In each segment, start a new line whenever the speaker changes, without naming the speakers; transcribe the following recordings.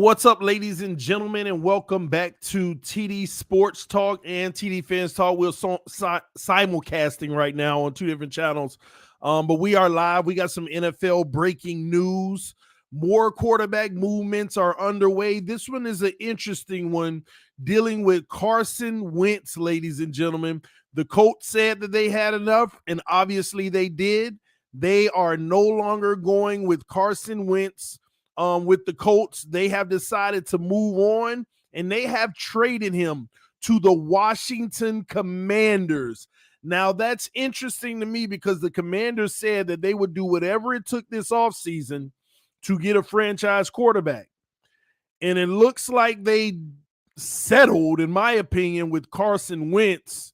What's up, ladies and gentlemen, and welcome back to TD Sports Talk and TD Fans Talk. We're simulcasting right now on two different channels, but we are live. We got some NFL breaking news. More quarterback movements are underway. This one is an interesting one, dealing with Carson Wentz, ladies and gentlemen. The Colts said that they had enough, and obviously they did. They are no longer going with Carson Wentz. With the Colts, they have decided to move on, and they have traded him to the Washington Commanders. Now, that's interesting to me because the Commanders said that they would do whatever it took this offseason to get a franchise quarterback. And it looks like they settled, in my opinion, with Carson Wentz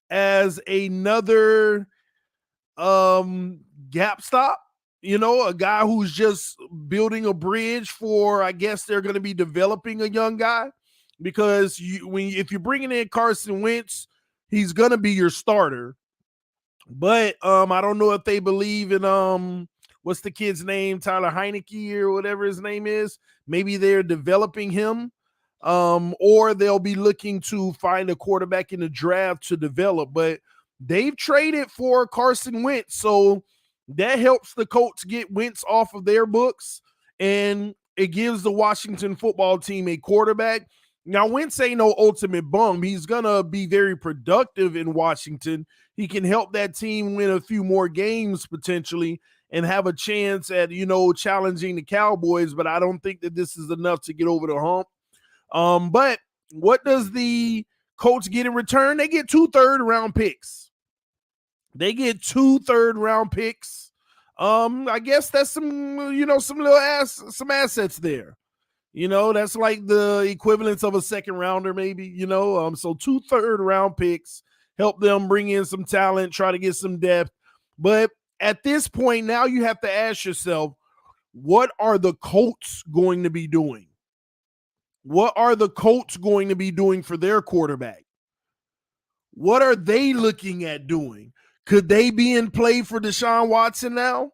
as another gap stop. You know, a guy who's just building a bridge for, I guess they're going to be developing a young guy, because if you're bringing in Carson Wentz, he's going to be your starter. But I don't know if they believe in what's the kid's name, Tyler Heineke or whatever his name is. Maybe they're developing him, or they'll be looking to find a quarterback in the draft to develop. But they've traded for Carson Wentz, so that helps the Colts get Wentz off of their books, and it gives the Washington football team a quarterback. Now, Wentz ain't no ultimate bum. He's going to be very productive in Washington. He can help that team win a few more games potentially and have a chance at, challenging the Cowboys, but I don't think that this is enough to get over the hump. But what does the Colts get in return? They get 2 third-round picks. They get 2 third-round picks. I guess that's some assets there. That's like the equivalence of a second rounder, maybe. So 2 third-round picks help them bring in some talent, try to get some depth. But at this point, now you have to ask yourself, what are the Colts going to be doing? What are the Colts going to be doing for their quarterback? What are they looking at doing? Could they be in play for Deshaun Watson now?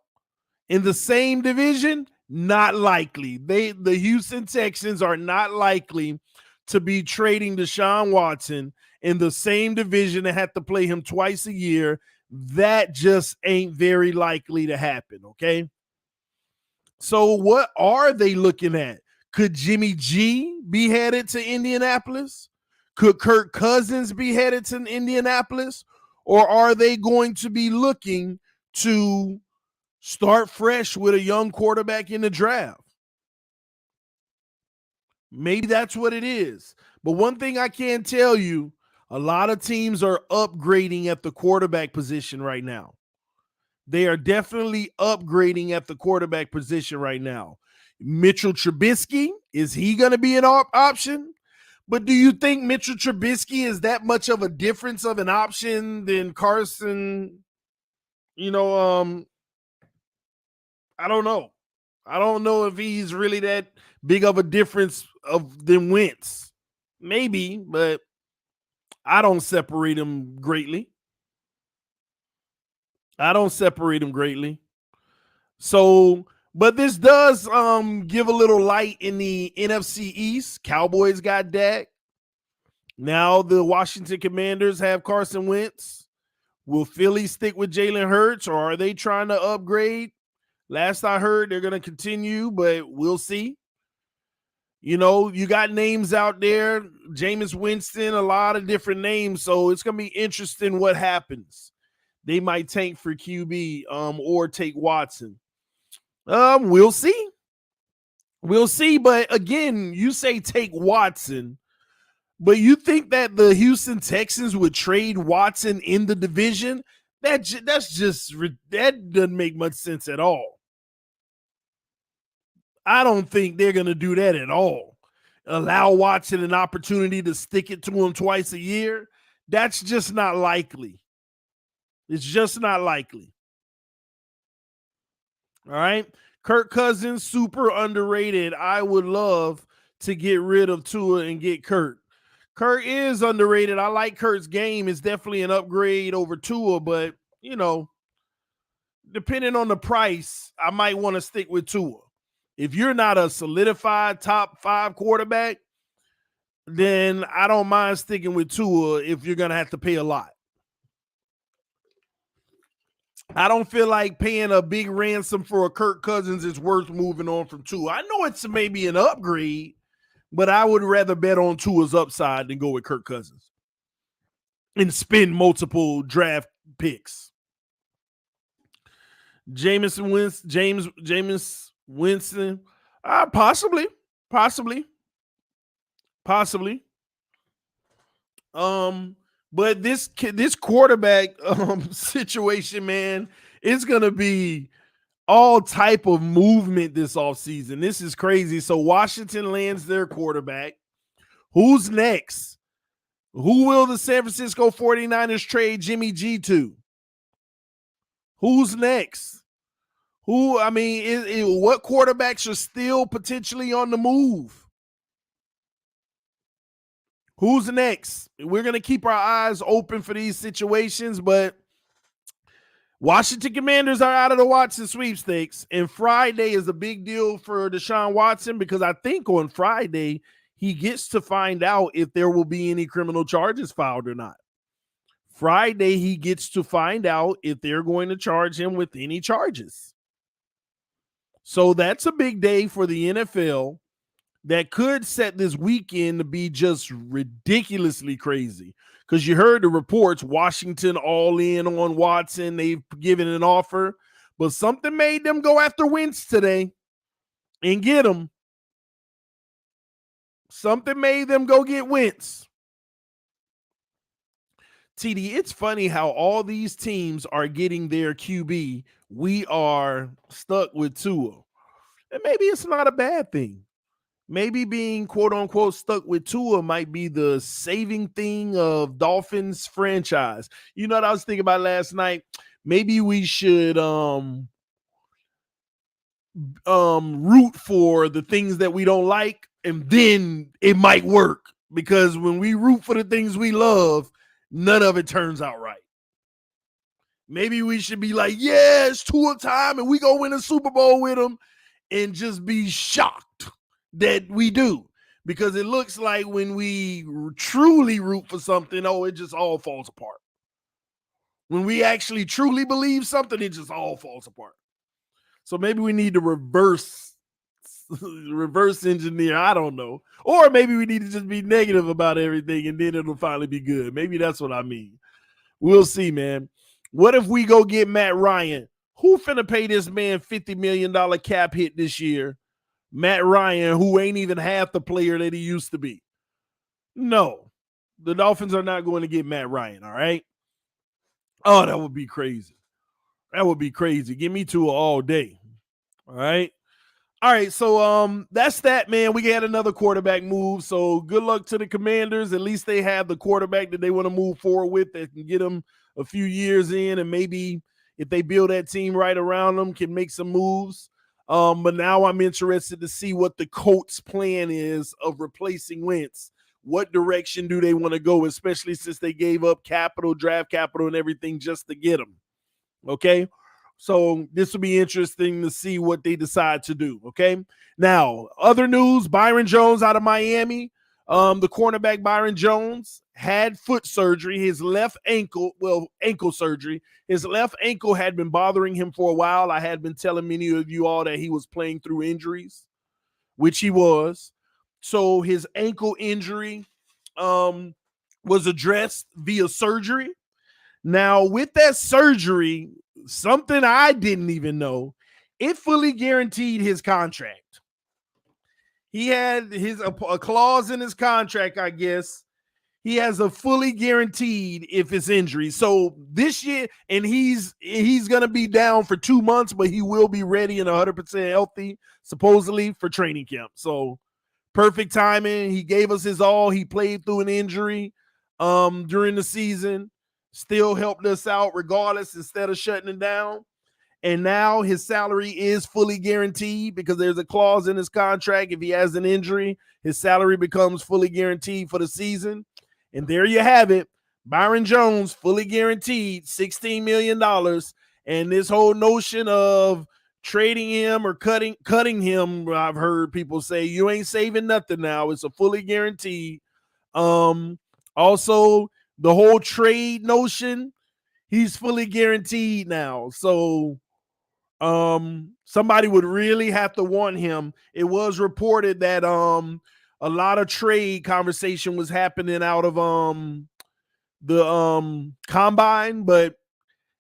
In the same division? Not likely. The Houston Texans are not likely to be trading Deshaun Watson in the same division and have to play him twice a year. That just ain't very likely to happen, okay? So what are they looking at? Could Jimmy G be headed to Indianapolis? Could Kirk Cousins be headed to Indianapolis? Or are they going to be looking to start fresh with a young quarterback in the draft? Maybe that's what it is. But one thing I can tell you, a lot of teams are upgrading at the quarterback position right now. They are definitely upgrading at the quarterback position right now. Mitchell Trubisky, is he going to be an option? But do you think Mitchell Trubisky is that much of a difference of an option than Carson? I don't know. I don't know if he's really that big of a difference than Wentz. Maybe, but I don't separate him greatly. So, but this does give a little light in the NFC East. Cowboys got Dak. Now the Washington Commanders have Carson Wentz. Will Philly stick with Jalen Hurts, or are they trying to upgrade? Last I heard, they're going to continue, but we'll see. You got names out there, Jameis Winston, a lot of different names, so it's going to be interesting what happens. They might tank for QB or take Watson. We'll see. But again, you say take Watson, but you think that the Houston Texans would trade Watson in the division? That doesn't make much sense at all. I don't think they're going to do that at all. Allow Watson an opportunity to stick it to him twice a year? That's just not likely. It's just not likely. All right. Kirk Cousins, super underrated. I would love to get rid of Tua and get Kirk. Kirk is underrated. I like Kirk's game. It's definitely an upgrade over Tua, but, depending on the price, I might want to stick with Tua. If you're not a solidified top 5 quarterback, then I don't mind sticking with Tua if you're going to have to pay a lot. I don't feel like paying a big ransom for a Kirk Cousins is worth moving on from Tua. I know it's maybe an upgrade, but I would rather bet on Tua's upside than go with Kirk Cousins and spend multiple draft picks. Jameis Winston, possibly. But this quarterback situation, man, it's gonna be all type of movement this offseason. This is crazy. So Washington lands their quarterback. Who's next? Who will the San Francisco 49ers trade Jimmy G to? Who's next? What quarterbacks are still potentially on the move? Who's next? We're going to keep our eyes open for these situations, but Washington Commanders are out of the Watson sweepstakes, and Friday is a big deal for Deshaun Watson because I think on Friday he gets to find out if there will be any criminal charges filed or not. Friday he gets to find out if they're going to charge him with any charges. So that's a big day for the NFL that could set this weekend to be just ridiculously crazy. Because you heard the reports, Washington all in on Watson. They've given an offer. But something made them go after Wentz today and get him. Something made them go get Wentz. TD, it's funny how all these teams are getting their QB. We are stuck with Tua. And maybe it's not a bad thing. Maybe being quote-unquote stuck with Tua might be the saving thing of Dolphins franchise. You know what I was thinking about last night? Maybe we should root for the things that we don't like, and then it might work. Because when we root for the things we love, none of it turns out right. Maybe we should be like, yeah, it's Tua time, and we go win a Super Bowl with them, and just be shocked that we do, because it looks like when we truly root for something, it just all falls apart. When we actually truly believe something, it just all falls apart. So maybe we need to reverse engineer. I don't know. Or maybe we need to just be negative about everything and then it'll finally be good. Maybe that's what I mean. We'll see, man. What if we go get Matt Ryan? Who finna pay this man $50 million cap hit this year? Matt Ryan, who ain't even half the player that he used to be. No, the Dolphins are not going to get Matt Ryan, all right? Oh, that would be crazy. That would be crazy. Give me Tua all day, all right? All right, so that's that, man. We had another quarterback move, so good luck to the Commanders. At least they have the quarterback that they want to move forward with that can get them a few years in, and maybe if they build that team right around them, can make some moves. But now I'm interested to see what the Colts' plan is of replacing Wentz. What direction do they want to go, especially since they gave up capital, draft capital, and everything just to get him? Okay, so this will be interesting to see what they decide to do. Okay, now other news: Byron Jones out of Miami. The cornerback Byron Jones had foot surgery. His left ankle, ankle surgery. His left ankle had been bothering him for a while. I had been telling many of you all that he was playing through injuries, which he was. So his ankle injury was addressed via surgery. Now, with that surgery, something I didn't even know, it fully guaranteed his contract. He had a clause in his contract, I guess. He has a fully guaranteed if it's injury. So this year, and he's going to be down for 2 months, but he will be ready and 100% healthy, supposedly, for training camp. So perfect timing. He gave us his all. He played through an injury during the season, still helped us out regardless instead of shutting it down. And now his salary is fully guaranteed because there's a clause in his contract. If he has an injury, his salary becomes fully guaranteed for the season. And there you have it. Byron Jones, fully guaranteed, $16 million. And this whole notion of trading him or cutting him. I've heard people say you ain't saving nothing now. It's a fully guaranteed. Also the whole trade notion, he's fully guaranteed now. So somebody would really have to want him. It was reported that a lot of trade conversation was happening out of the combine, but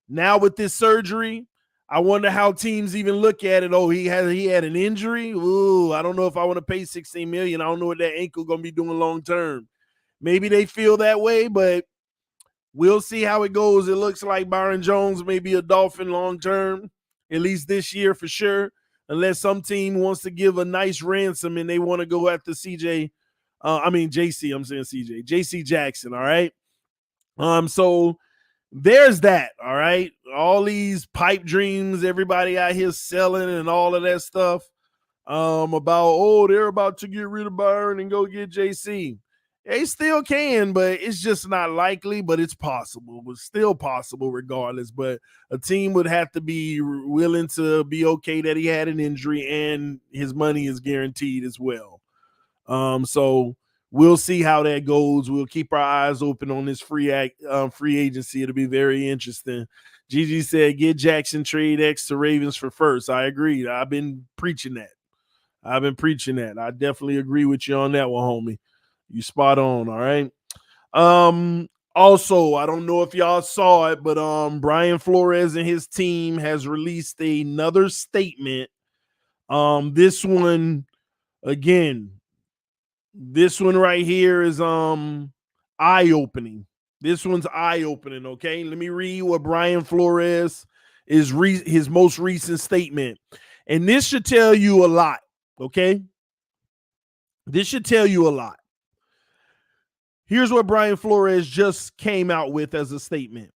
now with this surgery, I wonder how teams even look at it. Oh, he had an injury. Ooh, I don't know if I want to pay $16 million. I don't know what that ankle gonna be doing long term. Maybe they feel that way, but we'll see how it goes. It looks like Byron Jones may be a Dolphin long term, at least this year for sure, unless some team wants to give a nice ransom and they want to go after JC. I'm saying JC Jackson. All right. So there's that. All right. All these pipe dreams, everybody out here selling and all of that stuff. About they're about to get rid of Byron and go get JC. They still can, but it's just not likely, but it's possible. But still possible regardless. But a team would have to be willing to be okay that he had an injury and his money is guaranteed as well. So we'll see how that goes. We'll keep our eyes open on this free agency. It'll be very interesting. Gigi said, get Jackson, trade X to Ravens for first. I agree. I've been preaching that. I definitely agree with you on that one, homie. You spot on. All right. Also, I don't know if y'all saw it, but Brian Flores and his team has released another statement. This one right here is eye-opening. This one's eye-opening, okay? Let me read what Brian Flores is his most recent statement. And this should tell you a lot, okay? This should tell you a lot. Here's what Brian Flores just came out with as a statement.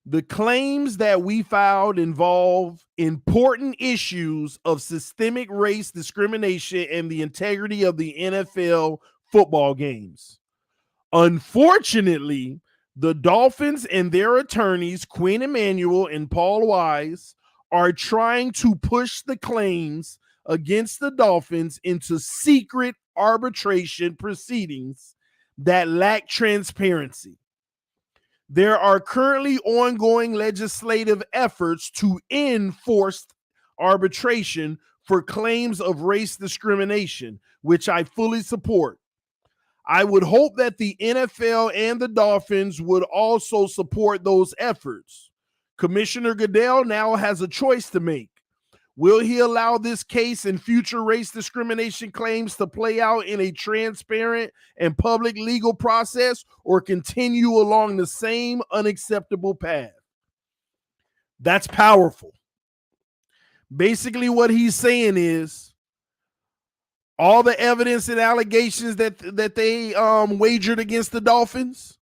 The claims that we filed involve important issues of systemic race discrimination and the integrity of the NFL football games. Unfortunately, the Dolphins and their attorneys, Quinn Emanuel and Paul Wise, are trying to push the claims against the Dolphins into secret arbitration proceedings that lack transparency. There are currently ongoing legislative efforts to end forced arbitration for claims of race discrimination, which I fully support. I would hope that the NFL and the Dolphins would also support those efforts. Commissioner Goodell now has a choice to make. Will he allow this case and future race discrimination claims to play out in a transparent and public legal process or continue along the same unacceptable path? That's powerful. Basically, what he's saying is all the evidence and allegations that they wagered against the Dolphins,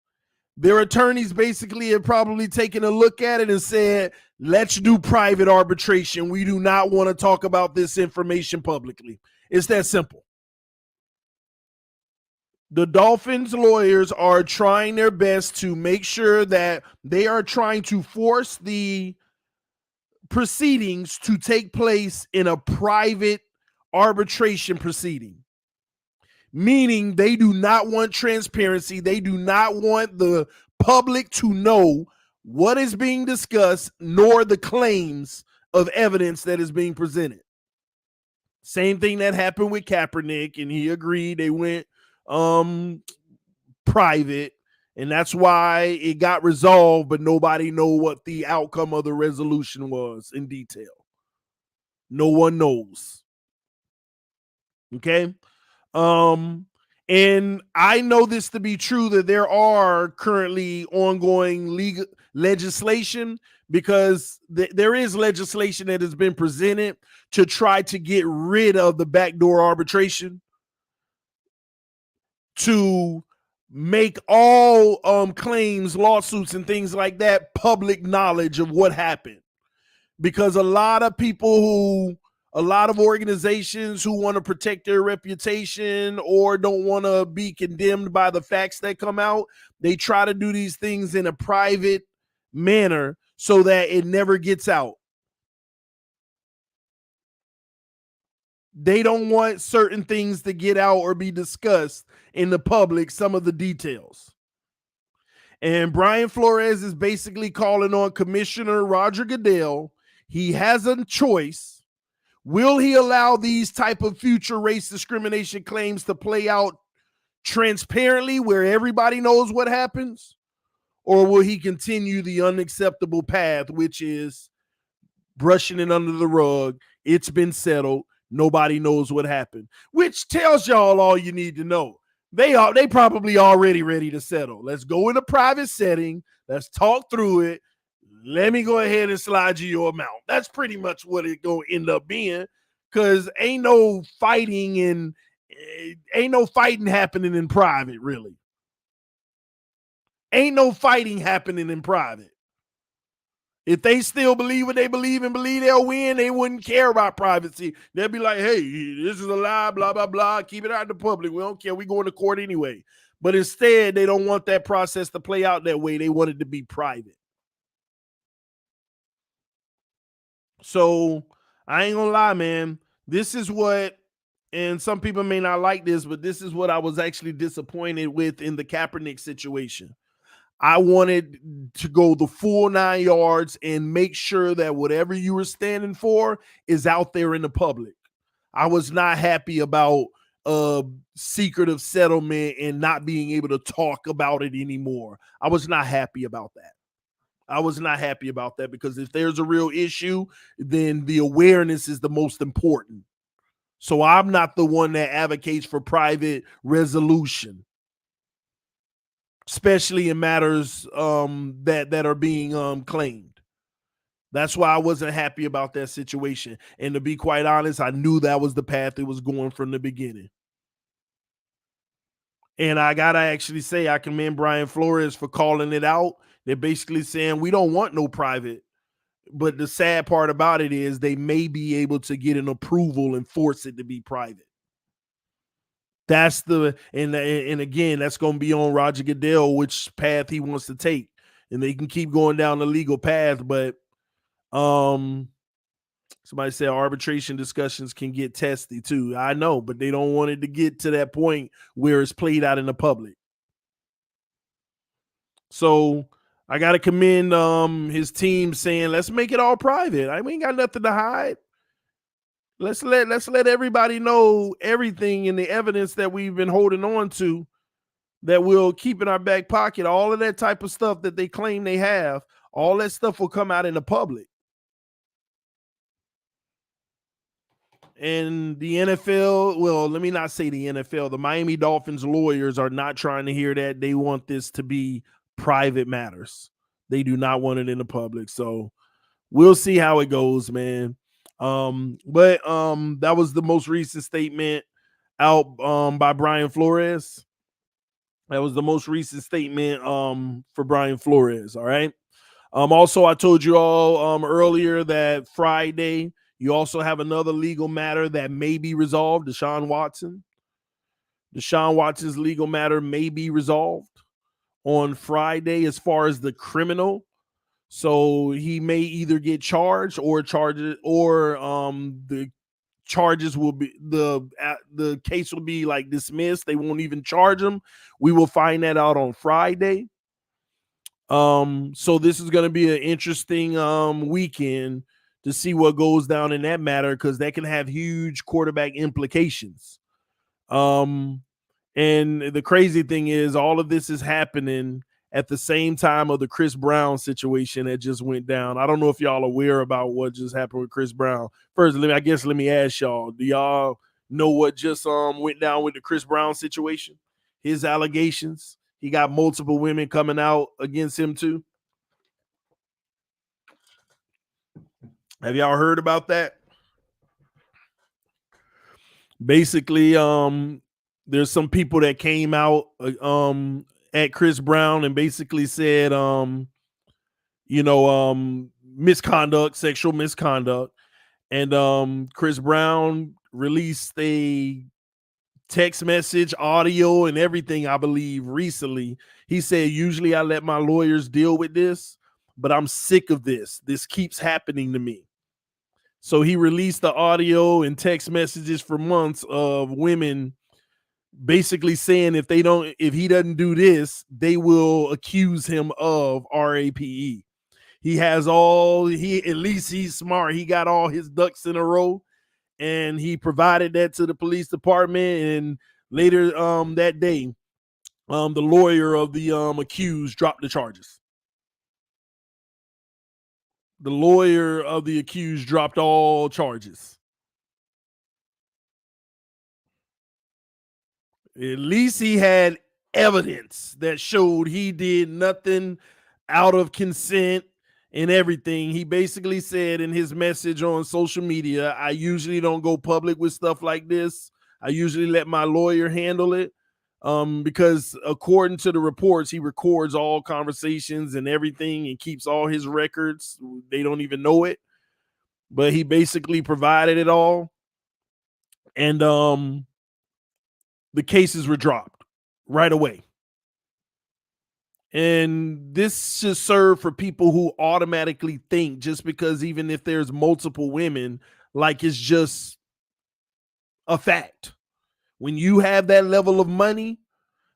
their attorneys basically have probably taken a look at it and said, let's do private arbitration. We do not want to talk about this information publicly. It's that simple. The Dolphins lawyers are trying their best to make sure that they are trying to force the proceedings to take place in a private arbitration proceeding. Meaning they do not want transparency. They do not want the public to know what is being discussed, nor the claims of evidence that is being presented. Same thing that happened with Kaepernick, and he agreed. They went private, and that's why it got resolved, but nobody know what the outcome of the resolution was in detail. No one knows. Okay? And I know this to be true, that there are currently ongoing legal legislation, because there is legislation that has been presented to try to get rid of the backdoor arbitration, to make all claims, lawsuits, and things like that public knowledge of what happened. Because a lot of organizations who want to protect their reputation or don't want to be condemned by the facts that come out, they try to do these things in a private manner so that it never gets out. They don't want certain things to get out or be discussed in the public, some of the details. And Brian Flores is basically calling on Commissioner Roger Goodell. He has a choice. Will he allow these type of future race discrimination claims to play out transparently where everybody knows what happens? Or will he continue the unacceptable path, which is brushing it under the rug? It's been settled. Nobody knows what happened, which tells y'all all you need to know. They probably already ready to settle. Let's go in a private setting. Let's talk through it. Let me go ahead and slide you your amount. That's pretty much what it gonna end up being, because ain't no fighting happening in private, really. Ain't no fighting happening in private. If they still believe what they believe and believe they'll win, they wouldn't care about privacy. They'll be like, hey, this is a lie, blah, blah, blah. Keep it out in the public. We don't care. We go into court anyway. But instead, they don't want that process to play out that way. They want it to be private. So I ain't gonna lie, man. This is what, and some people may not like this, but this is what I was actually disappointed with in the Kaepernick situation. I wanted to go the full 9 yards and make sure that whatever you were standing for is out there in the public. I was not happy about secretive settlement and not being able to talk about it anymore. I was not happy about that. I was not happy about that, because if there's a real issue, then the awareness is the most important. So I'm not the one that advocates for private resolution, especially in matters that are being claimed. That's why I wasn't happy about that situation. And to be quite honest, I knew that was the path it was going from the beginning. And I gotta actually say, I commend Brian Flores for calling it out. They're basically saying we don't want no private. But the sad part about it is they may be able to get an approval and force it to be private. That's and again, that's going to be on Roger Goodell, which path he wants to take. And they can keep going down the legal path, but somebody said arbitration discussions can get testy too. I know, but they don't want it to get to that point where it's played out in the public. So I got to commend his team saying, let's make it all private. We ain't got nothing to hide. Let's let everybody know everything in the evidence that we've been holding on to, that we'll keep in our back pocket. All of that type of stuff that they claim they have, all that stuff will come out in the public. And the NFL, well, let me not say the NFL, the Miami Dolphins lawyers are not trying to hear that. They want this to be private matters. They do not want it in the public. So we'll see how it goes, man. But that was the most recent statement out by Brian Flores. That was the most recent statement for Brian Flores. All right. Also, I told you all earlier that Friday you also have another legal matter that may be resolved. Deshaun Watson's legal matter may be resolved on Friday as far as the criminal. So he may either get charged or the charges will be the case will be like dismissed. They won't even charge him. We will find that out on Friday. So this is going to be an interesting weekend to see what goes down in that matter, because that can have huge quarterback implications. And the crazy thing is, all of this is happening at the same time of the Chris Brown situation that just went down. I don't know if y'all are aware about what just happened with Chris Brown. First, let me ask y'all, do y'all know what just went down with the Chris Brown situation? His allegations. He got multiple women coming out against him too. Have y'all heard about that? Basically, there's some people that came out at Chris Brown and basically said, misconduct, sexual misconduct. And Chris Brown released a text message, audio, and everything, I believe, recently. He said, usually I let my lawyers deal with this, but I'm sick of this. This keeps happening to me. So he released the audio and text messages for months of women basically saying if he doesn't do this, they will accuse him of RAPE. He has at least he's smart. He got all his ducks in a row, and he provided that to the police department. And later that day, the lawyer of the accused dropped the charges. The lawyer of the accused dropped all charges. At least he had evidence that showed he did nothing out of consent and everything. He basically said in his message on social media, I usually don't go public with stuff like this. I usually let my lawyer handle it. Because according to the reports, he records all conversations and everything and keeps all his records. They don't even know it, but he basically provided it all. And the cases were dropped right away. And this should serve for people who automatically think just because even if there's multiple women, like it's just a fact. When you have that level of money,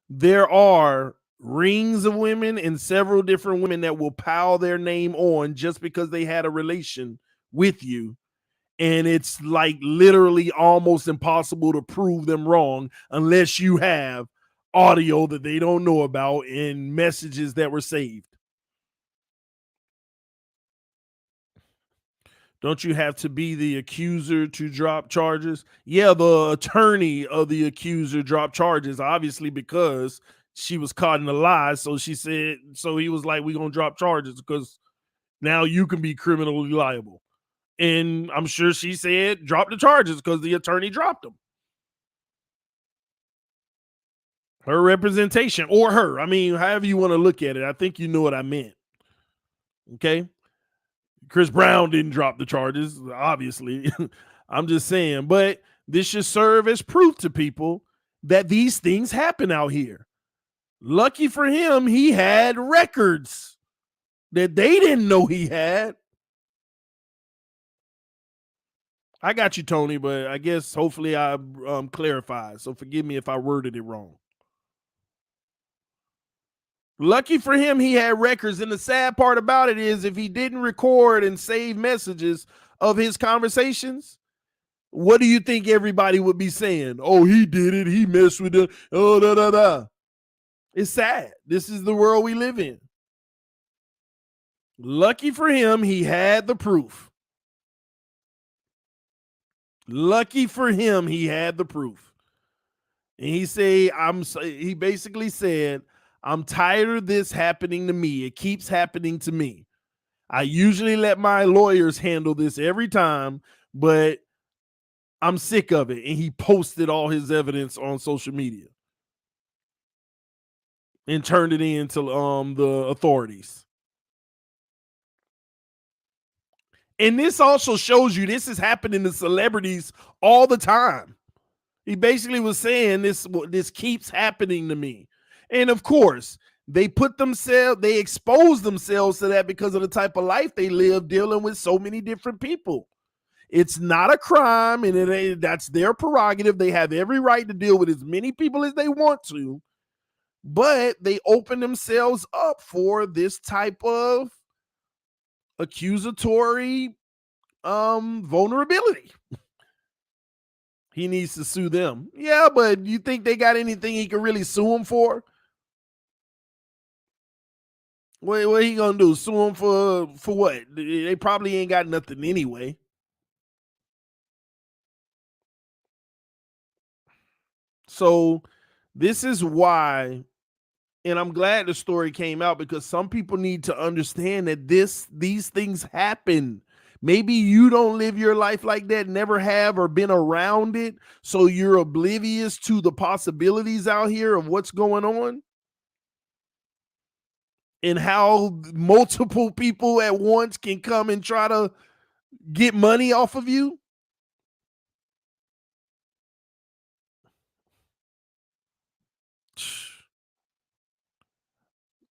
there are rings of women and several different women that will pile their name on just because they had a relation with you. And it's like literally almost impossible to prove them wrong unless you have audio that they don't know about and messages that were saved. Don't you have to be the accuser to drop charges? Yeah, the attorney of the accuser dropped charges, obviously, because she was caught in a lie. So she said, so he was like, we're going to drop charges because now you can be criminally liable. And I'm sure she said, drop the charges because the attorney dropped them. Her representation or her. I mean, however you want to look at it. I think you know what I meant. Okay. Chris Brown didn't drop the charges, obviously. I'm just saying, but this should serve as proof to people that these things happen out here. Lucky for him, he had records that they didn't know he had. I got you, Tony, but I guess hopefully I clarified. So forgive me if I worded it wrong. Lucky for him, he had records. And the sad part about it is if he didn't record and save messages of his conversations, what do you think everybody would be saying? Oh, he did it. He messed with it. Oh, da, da, da. It's sad. This is the world we live in. Lucky for him, he had the proof. Lucky for him, he had the proof. And he basically said, I'm tired of this happening to me. It keeps happening to me. I usually let my lawyers handle this every time, but I'm sick of it. And he posted all his evidence on social media and turned it in to the authorities. And this also shows you this is happening to celebrities all the time. He basically was saying this keeps happening to me. And of course, they expose themselves to that because of the type of life they live dealing with so many different people. It's not a crime, and that's their prerogative. They have every right to deal with as many people as they want to, but they open themselves up for this type of accusatory vulnerability. He needs to sue them. Yeah, but you think they got anything he can really sue them for? What he gonna do? Sue them for what? They probably ain't got nothing anyway. So this is why, and I'm glad the story came out because some people need to understand that these things happen. Maybe you don't live your life like that, never have or been around it, so you're oblivious to the possibilities out here of what's going on and how multiple people at once can come and try to get money off of you.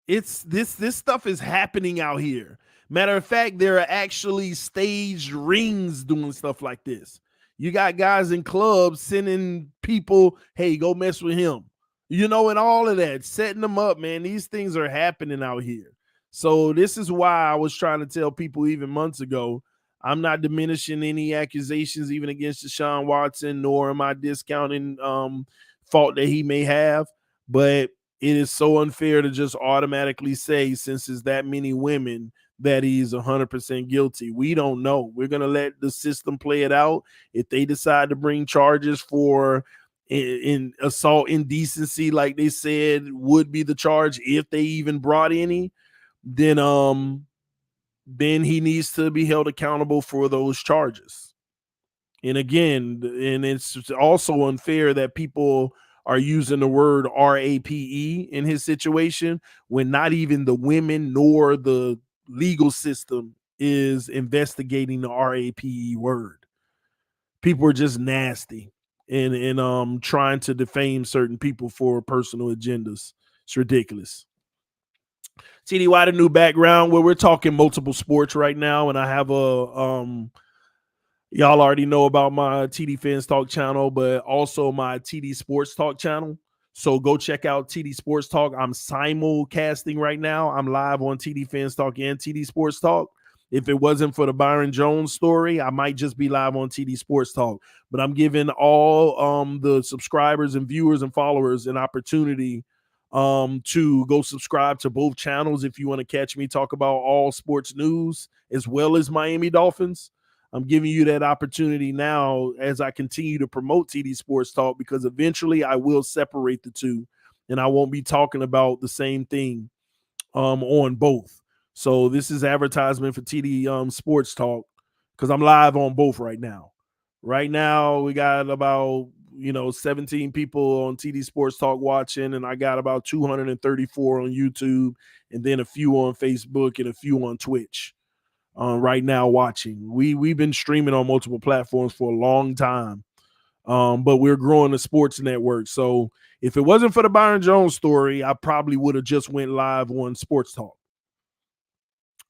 It's this stuff is happening out here. Matter of fact, there are actually staged rings doing stuff like this. You got guys in clubs sending people, hey, go mess with him, and all of that, setting them up, man. These things are happening out here. So this is why I was trying to tell people even months ago, I'm not diminishing any accusations even against Deshaun Watson, nor am I discounting fault that he may have. But it is so unfair to just automatically say, since it's that many women, that he's 100% guilty. We don't know. We're going to let the system play it out. If they decide to bring charges for in assault indecency, like they said would be the charge, if they even brought any, then he needs to be held accountable for those charges. And again, and it's also unfair that people are using the word RAPE in his situation when not even the women nor the legal system is investigating the RAPE word. People are just nasty and trying to defame certain people for personal agendas. It's ridiculous. TDY, the new background where we're talking multiple sports right now, and I have y'all already know about my TD Fans Talk channel, but also my TD Sports Talk channel. So go check out TD Sports Talk. I'm simulcasting right now. I'm live on TD Fans Talk and TD Sports Talk. If it wasn't for the Byron Jones story, I might just be live on TD Sports Talk. But I'm giving all the subscribers and viewers and followers an opportunity to go subscribe to both channels if you want to catch me talk about all sports news as well as Miami Dolphins. I'm giving you that opportunity now as I continue to promote TD Sports Talk, because eventually I will separate the two and I won't be talking about the same thing on both. So this is advertisement for TD Sports Talk because I'm live on both right now. Right now we got about 17 people on TD Sports Talk watching, and I got about 234 on YouTube, and then a few on Facebook and a few on Twitch. Right now watching. We've been streaming on multiple platforms for a long time, but we're growing the sports network. So if it wasn't for the Byron Jones story, I probably would have just went live on Sports Talk.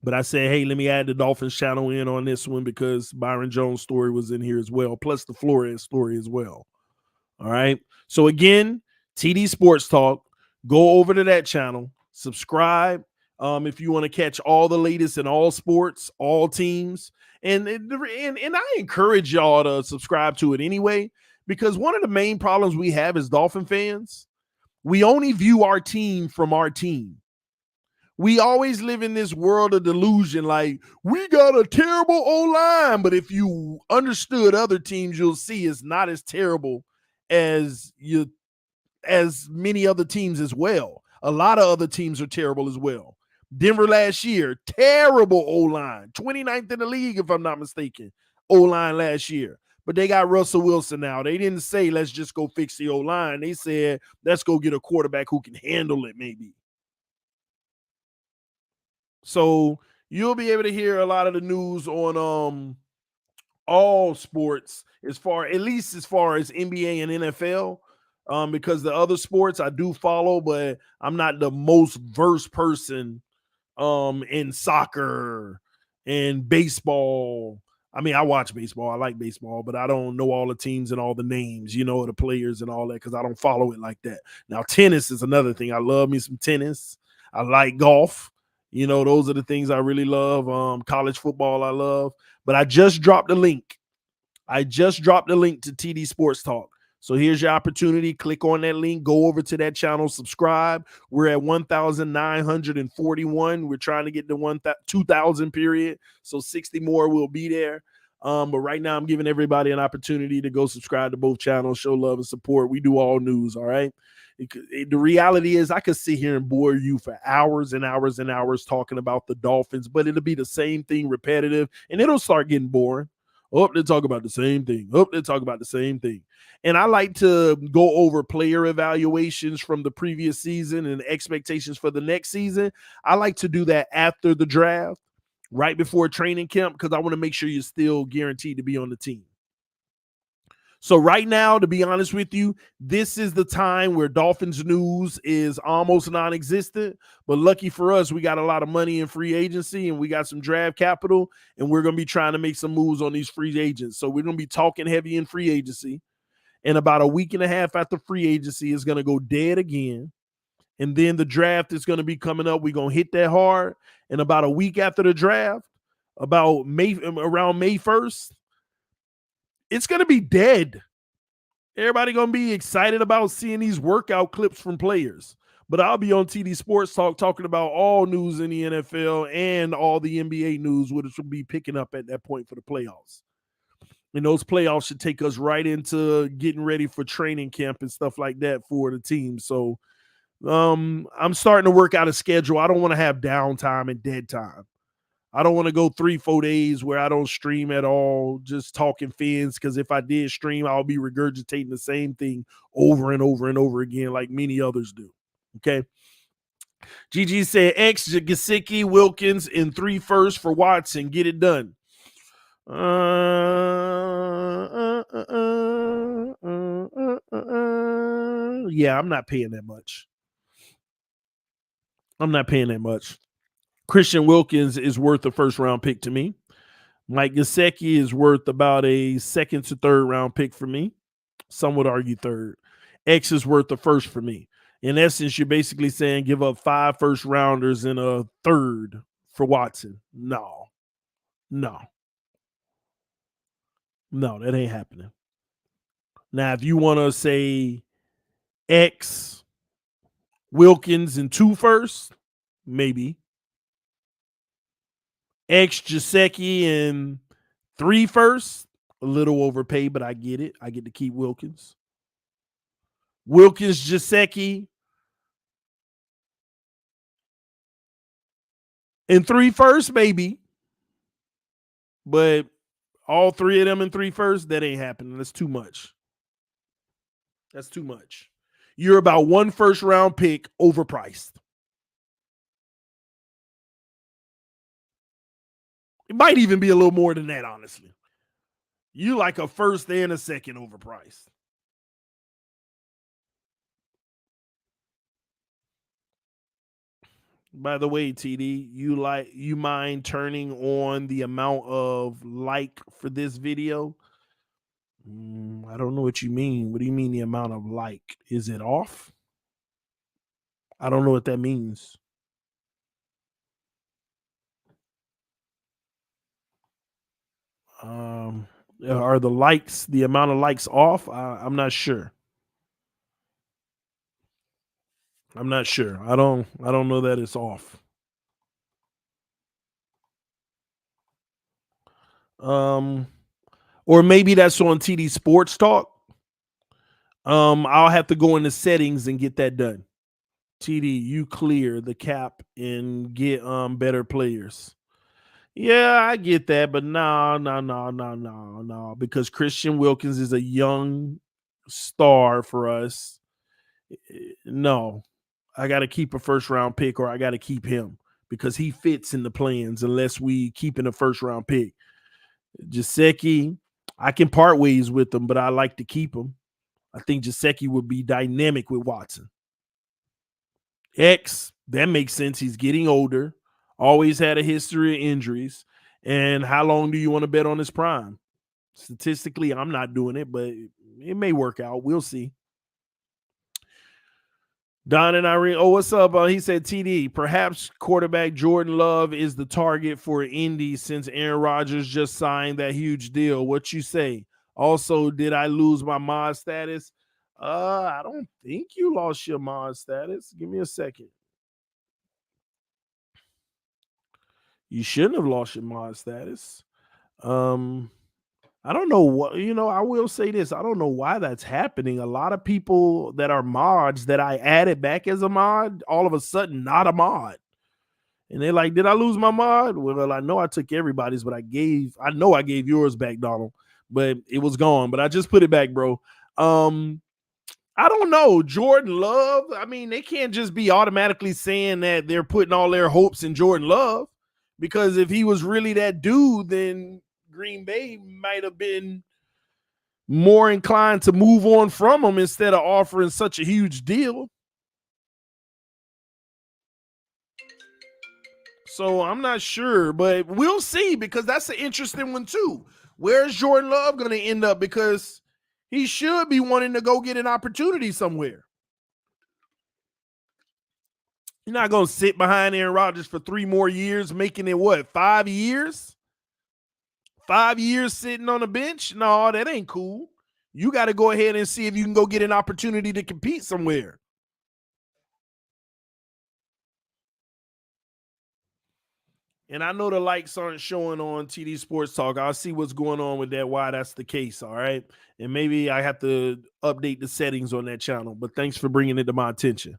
But I said, hey, let me add the Dolphins channel in on this one because Byron Jones' story was in here as well, plus the Flores story as well. All right. So again, TD Sports Talk, go over to that channel, subscribe. If you want to catch all the latest in all sports, all teams, and I encourage y'all to subscribe to it anyway, because one of the main problems we have as Dolphin fans, we only view our team from our team. We always live in this world of delusion, like we got a terrible O-line, but if you understood other teams, you'll see it's not as terrible as many other teams as well. A lot of other teams are terrible as well. Denver last year, terrible O-line, 29th in the league, if I'm not mistaken, O-line last year. But they got Russell Wilson now. They didn't say, let's just go fix the O-line. They said, let's go get a quarterback who can handle it maybe. So you'll be able to hear a lot of the news on all sports, at least as far as NBA and NFL. Because the other sports I do follow, but I'm not the most versed person in soccer and baseball. I mean, I watch baseball. I like baseball, but I don't know all the teams and all the names, the players and all that, because I don't follow it like that. Now, tennis is another thing. I love me some tennis. I like golf. Those are the things I really love. College football I love. But I just dropped the link. to TD Sports Talk. So here's your opportunity. Click on that link. Go over to that channel. Subscribe. We're at 1,941. We're trying to get to 2,000 period. So 60 more will be there. But right now I'm giving everybody an opportunity to go subscribe to both channels, show love and support. We do all news, all right? The reality is I could sit here and bore you for hours and hours and hours talking about the Dolphins, but it'll be the same thing, repetitive, and it'll start getting boring. They talk about the same thing. They talk about the same thing. And I like to go over player evaluations from the previous season and expectations for the next season. I like to do that after the draft, right before training camp, because I want to make sure you're still guaranteed to be on the team. So right now, to be honest with you, this is the time where Dolphins news is almost non-existent. But lucky for us, we got a lot of money in free agency and we got some draft capital, and we're going to be trying to make some moves on these free agents. So we're going to be talking heavy in free agency. And about a week and a half after free agency is going to go dead again. And then the draft is going to be coming up. We're going to hit that hard. And about a week after the draft, around May 1st, it's going to be dead. Everybody going to be excited about seeing these workout clips from players. But I'll be on TD Sports Talk talking about all news in the NFL and all the NBA news, which will be picking up at that point for the playoffs. And those playoffs should take us right into getting ready for training camp and stuff like that for the team. So I'm starting to work out a schedule. I don't want to have downtime and dead time. I don't want to go 3-4 days where I don't stream at all, just talking Fins, because if I did stream, I'll be regurgitating the same thing over and over and over again like many others do. Okay. GG said X, Gesicki, Wilkins, and 3 firsts for Watson. Get it done. Yeah, I'm not paying that much. Christian Wilkins is worth a first-round pick to me. Mike Gesicki is worth about a second to third round pick for me. Some would argue third. X is worth a first for me. In essence, you're basically saying give up 5 first-rounders and a third for Watson. No, that ain't happening. Now, if you want to say X, Wilkins, and 2 firsts, maybe. X, Gesicki, and 3 firsts, a little overpaid, but I get it. I get to keep Wilkins. Wilkins, Gesicki, and 3 firsts, maybe. But all 3 of them in 3 firsts, that ain't happening. That's too much. You're about 1 first-round pick overpriced. It might even be a little more than that, honestly. You like a first and a second overpriced. By the way, TD, you mind turning on the amount of like for this video? I don't know what you mean. What do you mean the amount of like? Is it off? I don't know what that means. Are the amount of likes off? I'm not sure. I don't know that it's off. Or maybe that's on TD Sports Talk. I'll have to go into settings and get that done. TD, you clear the cap and get better players. Yeah, I get that, but no, because Christian Wilkins is a young star for us. No, I got to keep a first-round pick, or I got to keep him because he fits in the plans unless we keep in a first-round pick. Gesicki, I can part ways with him, but I like to keep him. I think Gesicki would be dynamic with Watson. X, that makes sense. He's getting older. Always had a history of injuries. And how long do you want to bet on his prime? Statistically, I'm not doing it, but it may work out. We'll see. Don and Irene, what's up? He said, TD, perhaps quarterback Jordan Love is the target for Indy since Aaron Rodgers just signed that huge deal. What you say? Also, did I lose my mod status? I don't think you lost your mod status. Give me a second. You shouldn't have lost your mod status. I don't know what, I will say this. I don't know why that's happening. A lot of people that are mods that I added back as a mod, all of a sudden not a mod. And they're like, did I lose my mod? Well, I know I took everybody's, but I know I gave yours back, Donald, but it was gone. But I just put it back, bro. I don't know. Jordan Love, I mean, they can't just be automatically saying that they're putting all their hopes in Jordan Love, because if he was really that dude, then Green Bay might have been more inclined to move on from him instead of offering such a huge deal. So I'm not sure, but we'll see, because that's an interesting one too. Where's Jordan Love going to end up? Because he should be wanting to go get an opportunity somewhere. You're not going to sit behind Aaron Rodgers for 3 more years, making it what, 5 years? 5 years sitting on the bench? No, that ain't cool. You got to go ahead and see if you can go get an opportunity to compete somewhere. And I know the likes aren't showing on TD Sports Talk. I'll see what's going on with that, why that's the case, all right? And maybe I have to update the settings on that channel, but thanks for bringing it to my attention.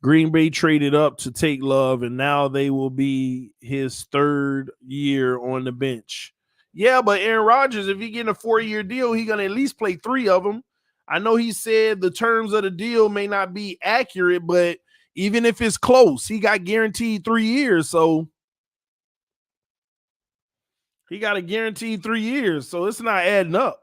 Green Bay traded up to take Love, and now they will be his 3rd year on the bench. Yeah, but Aaron Rodgers, if he getting a 4-year deal, he's going to at least play 3 of them. I know he said the terms of the deal may not be accurate, but even if it's close, he got guaranteed 3 years, so he got a guaranteed 3 years, so it's not adding up.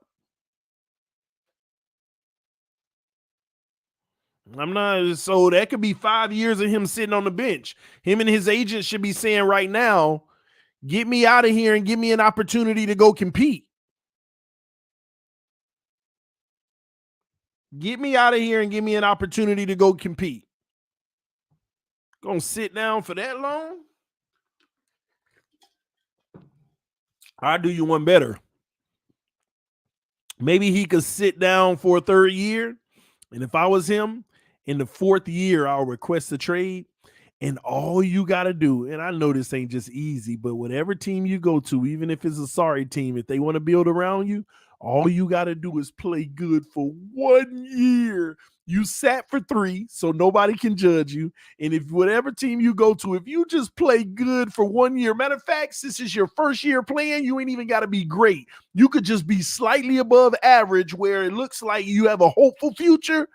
So that could be 5 years of him sitting on the bench. Him and his agent should be saying right now, get me out of here and give me an opportunity to go compete. Get me out of here and give me an opportunity to go compete. Gonna sit down for that long? I'll do you one better. Maybe he could sit down for a 3rd year. And if I was him, in the 4th year, I'll request a trade. And all you got to do, and I know this ain't just easy, but whatever team you go to, even if it's a sorry team, if they want to build around you, all you got to do is play good for 1 year. You sat for 3, so nobody can judge you. And if whatever team you go to, if you just play good for 1 year, matter of fact, since it's your 1st year playing, you ain't even got to be great. You could just be slightly above average where it looks like you have a hopeful future,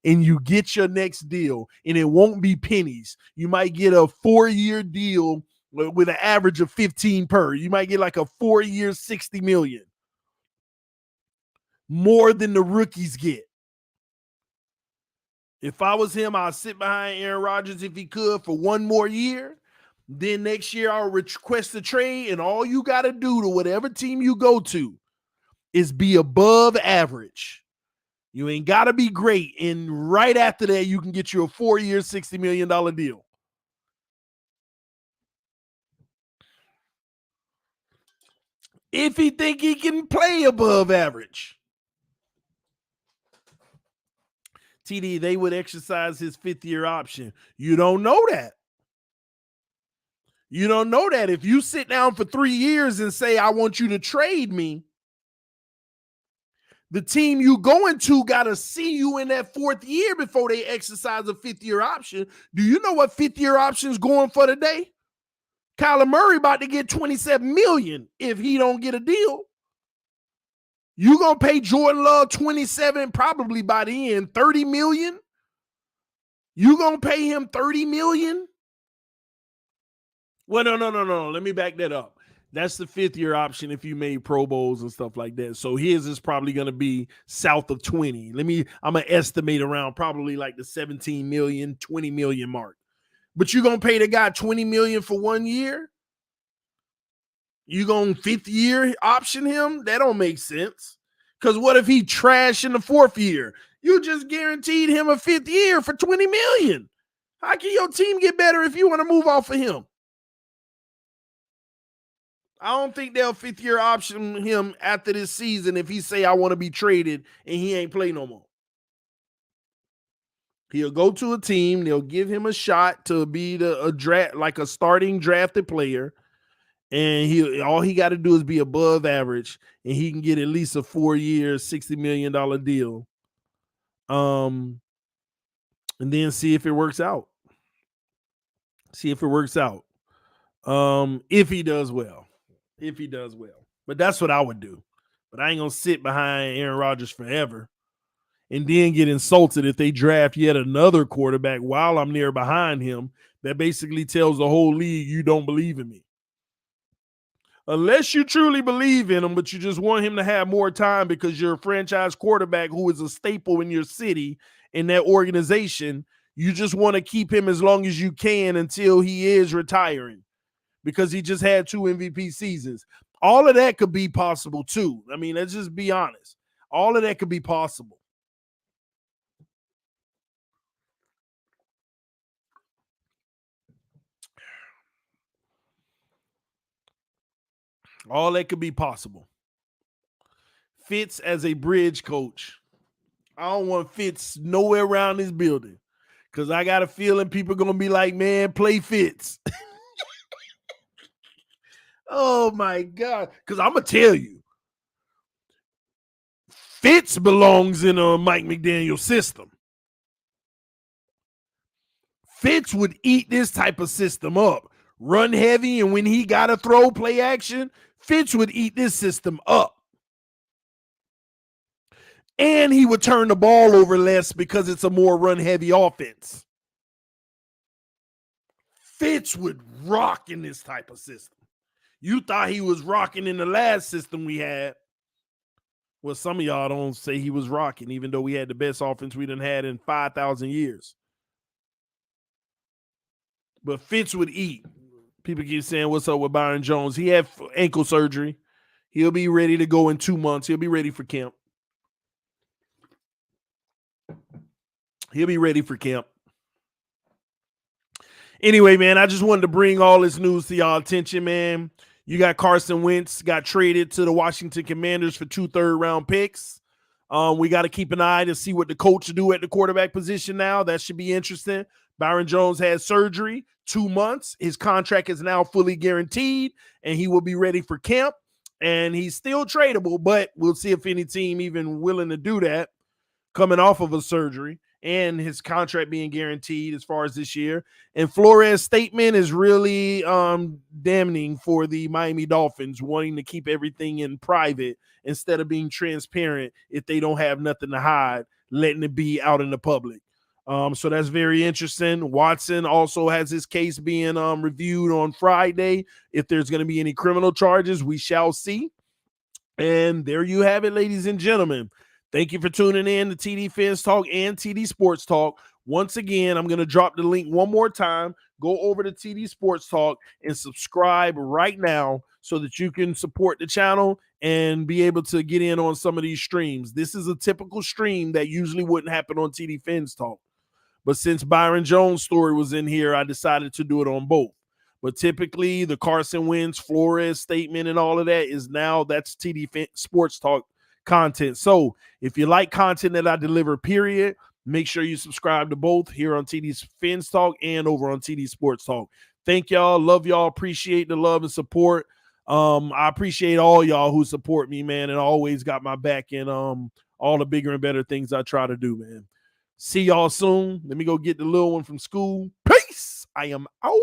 and you get your next deal, and it won't be pennies. You might get a 4-year deal with an average of 15 per. You might get like a 4-year, $60 million. More than the rookies get. If I was him, I'd sit behind Aaron Rodgers if he could for 1 more year. Then next year, I'll request a trade, and all you got to do to whatever team you go to is be above average. You ain't got to be great. And right after that, you can get you a 4-year, $60 million deal. If he think he can play above average. TD, they would exercise his 5th-year option. You don't know that. You don't know that. If you sit down for 3 years and say, I want you to trade me, the team you going to got to see you in that 4th year before they exercise a 5th-year option. Do you know what 5th-year option is going for today? Kyler Murray about to get $27 million if he don't get a deal. You gonna pay Jordan Love 27, probably by the end, $30 million? You gonna pay him $30 million? Well, no. Let me back that up. That's the 5th-year option if you made Pro Bowls and stuff like that. So his is probably going to be south of 20. I'm going to estimate around probably like the 17 million, 20 million mark. But you're going to pay the guy 20 million for 1 year? You going to 5th-year option him? That don't make sense. Because what if he trash in the 4th year? You just guaranteed him a 5th year for 20 million. How can your team get better if you want to move off of him? I don't think they'll 5th-year option him after this season if he say I want to be traded and he ain't play no more. He'll go to a team. They'll give him a shot to be a starting drafted player, and all he got to do is be above average, and he can get at least a 4-year, $60 million deal. And then see if it works out. If he does well. But that's what I would do. But I ain't going to sit behind Aaron Rodgers forever and then get insulted if they draft yet another quarterback while I'm there behind him. That basically tells the whole league you don't believe in me. Unless you truly believe in him, but you just want him to have more time because you're a franchise quarterback who is a staple in your city, in that organization. You just want to keep him as long as you can until he is retiring because he just had 2 MVP seasons. All of that could be possible too. I mean, let's just be honest. All of that could be possible. All that could be possible. Fitz as a bridge coach. I don't want Fitz nowhere around this building because I got a feeling people are going to be like, man, play Fitz. Oh, my God. Because I'm going to tell you, Fitz belongs in a Mike McDaniel system. Fitz would eat this type of system up. Run heavy, and when he got to throw play action, Fitz would eat this system up. And he would turn the ball over less because it's a more run-heavy offense. Fitz would rock in this type of system. You thought he was rocking in the last system we had. Well, some of y'all don't say he was rocking, even though we had the best offense we done had in 5,000 years. But Fitz would eat. People keep saying, what's up with Byron Jones? He had ankle surgery. He'll be ready to go in 2 months. He'll be ready for camp. He'll be ready for camp. Anyway, man, I just wanted to bring all this news to y'all attention, man. You got Carson Wentz got traded to the Washington Commanders for 2 third-round picks. We got to keep an eye to see what the coach do at the quarterback position now. That should be interesting. Byron Jones had surgery, 2 months. His contract is now fully guaranteed, and he will be ready for camp. And he's still tradable, but we'll see if any team even willing to do that coming off of a surgery and his contract being guaranteed as far as this year. And Flores' statement is really damning for the Miami Dolphins, wanting to keep everything in private instead of being transparent if they don't have nothing to hide, letting it be out in the public. So that's very interesting. Watson also has his case being reviewed on Friday. If there's going to be any criminal charges, we shall see. And there you have it, ladies and gentlemen. Thank you for tuning in to TD Fins Talk and TD Sports Talk. Once again, I'm going to drop the link one more time. Go over to TD Sports Talk and subscribe right now so that you can support the channel and be able to get in on some of these streams. This is a typical stream that usually wouldn't happen on TD Fins Talk. But since Byron Jones' story was in here, I decided to do it on both. But typically, the Carson Wentz, Flores statement and all of that is now, that's TD Sports Talk content. So if you like content that I deliver, period, make sure you subscribe to both here on TD Fins Talk and over on TD Sports Talk. Thank y'all. Love y'all. Appreciate the love and support. I appreciate all y'all who support me, man, and always got my back in all the bigger and better things I try to do, man. See y'all soon. Let me go get the little one from school. Peace. I am out.